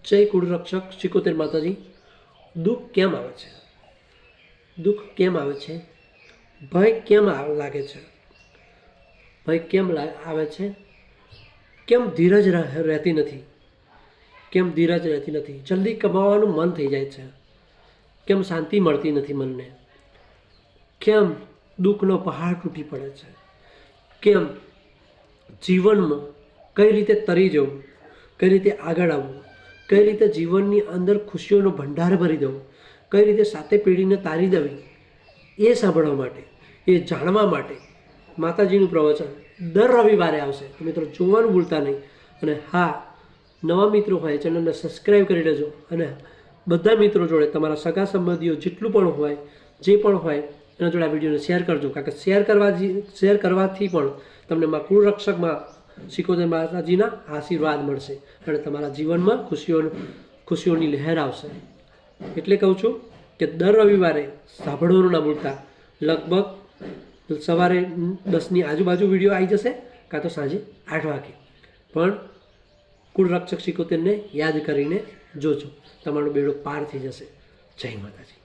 જય કુળરક્ષક સિકોતેર માતાજી। દુઃખ કેમ આવે છે? દુઃખ કેમ આવે છે? ભય કેમ લાગે છે? ભય કેમ આવે છે? કેમ ધીરજ રહેતી નથી? કેમ ધીરજ રહેતી નથી? જલ્દી કમાવાનું મન થઈ જાય છે? કેમ શાંતિ મળતી નથી મનને? કેમ દુઃખનો પહાડ તૂટી પડે છે? કેમ જીવનમાં કઈ રીતે તરી જવું, કઈ રીતે આગળ આવવું, કઈ રીતે જીવનની અંદર ખુશીઓનો ભંડાર ભરી દઉં, કઈ રીતે સાતે પેઢીને તારી દેવી, એ સાંભળવા માટે, એ જાણવા માટે માતાજીનું પ્રવચન દર રવિવારે આવશે। તો મિત્રો જોવાનું ભૂલતા નહીં। અને હા, નવા મિત્રો હોય ચેનલને સબસ્ક્રાઈબ કરી લેજો અને બધા મિત્રો જોડે તમારા સગા સંબંધીઓ જેટલું પણ હોય, જે પણ હોય એના જોડે આ વિડીયોને શેર કરજો, કારણ કે શેર કરવાથી પણ તમને કુળરક્ષકમાં સિકોતેર માતાજીના આશીર્વાદ મળશે અને તમારા જીવનમાં ખુશીઓની લહેર આવશે। એટલે કહું છું કે દર રવિવારે સાંભળવાનું ના ભૂલતા। લગભગ સવારે 10ની આજુબાજુ વિડીયો આવી જશે, કાં તો સાંજે 8 વાગે। પણ કુળરક્ષક સિકોતેરને યાદ કરીને જોજો, તમારો બેડો પાર થઈ જશે। જય માતાજી।